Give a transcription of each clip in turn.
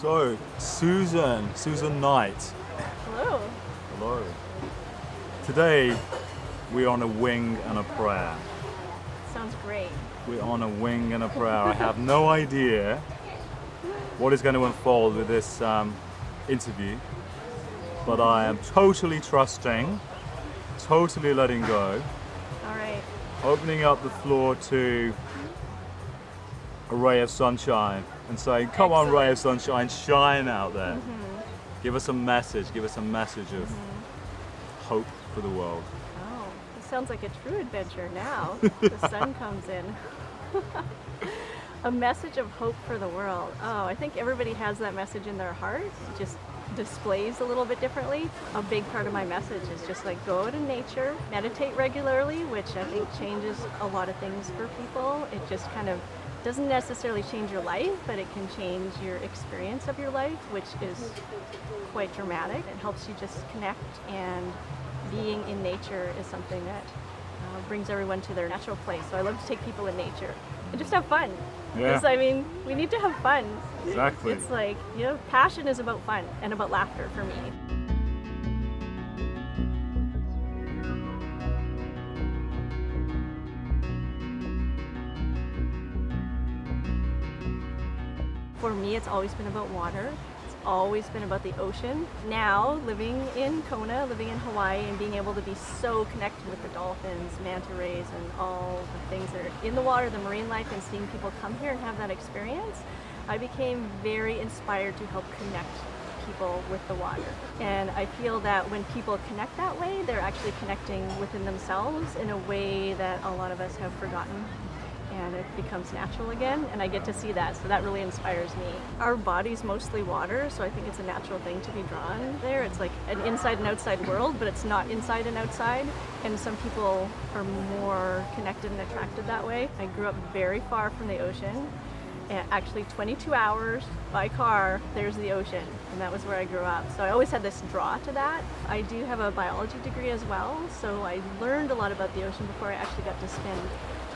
So, Susan Knight. Hello. Hello. Today, we're on a wing and a prayer. Sounds great. We're on a wing and a prayer. I have no idea what is going to unfold with this interview, but I am totally trusting, totally letting go, All right. opening up the floor to a ray of sunshine and saying, come on, ray of sunshine, shine out there. Give us a message of hope for the world. Oh, it sounds like a true adventure now. The sun comes in. A message of hope for the world. Oh, I think everybody has that message in their heart. It just displays a little bit differently. A big part of my message is just like go out in nature, meditate regularly, which I think changes a lot of things for people. It just kind of doesn't necessarily change your life, but it can change your experience of your life, which is quite dramatic. It helps you just connect, and being in nature is something that brings everyone to their natural place. So I love to take people in nature and just have fun. Yeah. Because I mean, we need to have fun. Exactly. It's like, you know, passion is about fun and about laughter for me. For me, it's always been about water. It's always been about the ocean. Now, living in Kona, living in Hawaii, and being able to be so connected with the dolphins, manta rays, and all the things that are in the water, the marine life, and seeing people come here and have that experience, I became very inspired to help connect people with the water. And I feel that when people connect that way, they're actually connecting within themselves in a way that a lot of us have forgotten. And it becomes natural again, and I get to see that, so that really inspires me. Our body's mostly water, so I think it's a natural thing to be drawn there. It's like an inside and outside world, but it's not inside and outside, and some people are more connected and attracted that way. I grew up very far from the ocean, and actually 22 hours by car, there's the ocean, and that was where I grew up. So I always had this draw to that. I do have a biology degree as well, so I learned a lot about the ocean before I actually got to spend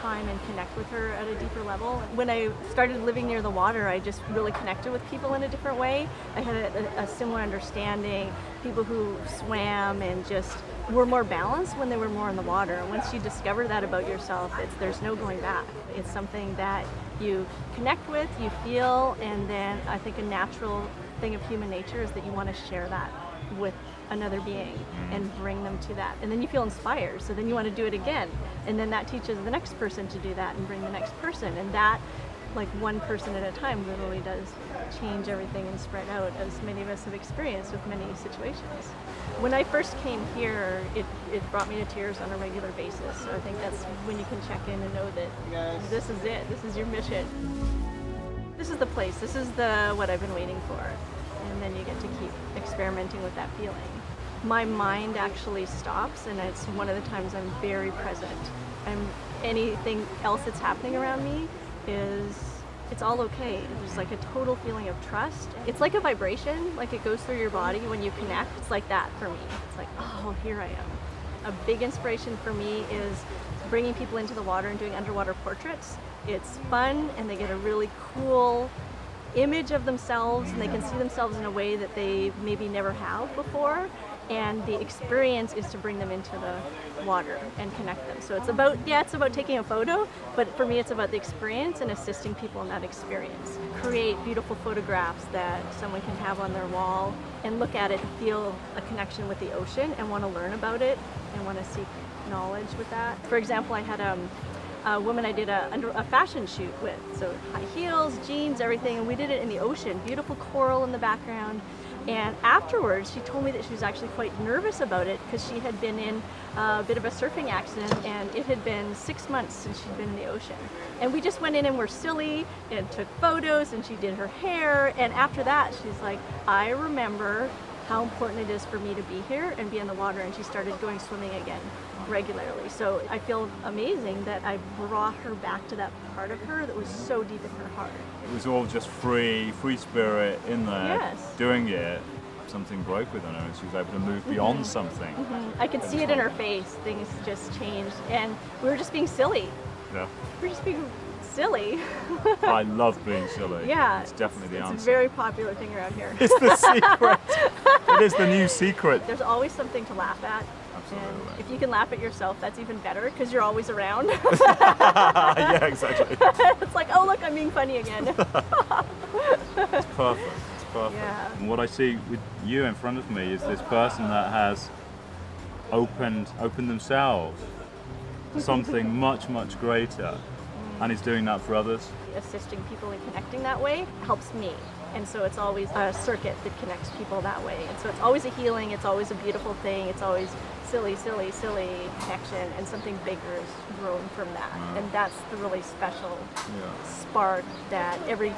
time and connect with her at a deeper level. When I started living near the water, I just really connected with people in a different way. I had a similar understanding. People who swam and just were more balanced when they were more in the water. And once you discover that about yourself, there's no going back. It's something that you connect with, you feel, and then I think a natural thing of human nature is that you want to share that with another being and bring them to that, and then you feel inspired, so then you want to do it again, and then that teaches the next person to do that and bring the next person, and that, like one person at a time, literally does change everything and spread out, as many of us have experienced with many situations. When I first came here, it brought me to tears on a regular basis, so I think that's when you can check in and know that this is it, this is your mission. This is the place, this is what I've been waiting for. And then you get to keep experimenting with that feeling. My mind actually stops, and it's one of the times I'm very present. Anything else that's happening around me it's all okay. There's like a total feeling of trust. It's like a vibration, like it goes through your body when you connect. It's like that for me. It's like, oh, here I am. A big inspiration for me is bringing people into the water and doing underwater portraits. It's fun, and they get a really cool image of themselves, and they can see themselves in a way that they maybe never have before, and the experience is to bring them into the water and connect them. So it's about taking a photo, but for me it's about the experience and assisting people in that experience. Create beautiful photographs that someone can have on their wall and look at it and feel a connection with the ocean and want to learn about it and want to seek knowledge with that. For example, I had a woman I did a fashion shoot with, so high heels, jeans, everything, and we did it in the ocean, beautiful coral in the background. And afterwards, she told me that she was actually quite nervous about it because she had been in a bit of a surfing accident, and it had been 6 months since she'd been in the ocean. And we just went in and were silly and took photos, and she did her hair, and after that, she's like, I remember how important it is for me to be here and be in the water, and she started going swimming again regularly. So I feel amazing that I brought her back to that part of her that was so deep in her heart. It was all just free spirit in there, Yes. doing it. Something broke with her, and she was able to move beyond something. I could see it in her face. Things just changed, and we were just being silly. Yeah. We were just being silly. I love being silly. Yeah, It's definitely the it's a answer. very popular thing around here. It's the secret. It is the new secret. There's always something to laugh at. Absolutely. And if you can laugh at yourself, that's even better because you're always around. Yeah, exactly. It's like, oh look, I'm being funny again. It's perfect. It's perfect. Yeah. And what I see with you in front of me is this person that has opened themselves to something much, much greater, and is doing that for others. Assisting people and connecting that way helps me. And so it's always a circuit that connects people that way. And so it's always a healing, it's always a beautiful thing, it's always silly connection, and something bigger is grown from that. Wow. And that's the really special Yeah. spark that everyone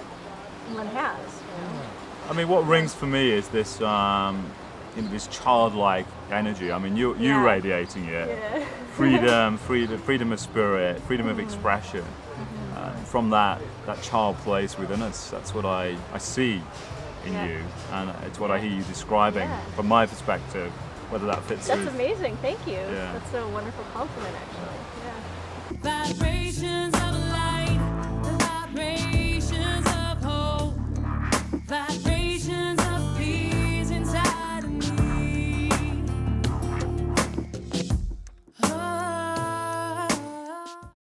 has. You know? I mean, what rings for me is this, this childlike energy. I mean, you Yeah. radiating it. Yeah. freedom of spirit, freedom of expression. From that child place within us, that's what I see in Yeah. you, and it's what I hear you describing Yeah. from my perspective. Whether that fits That's with amazing. Thank you. Yeah. That's a wonderful compliment, actually. Yeah. Vibrations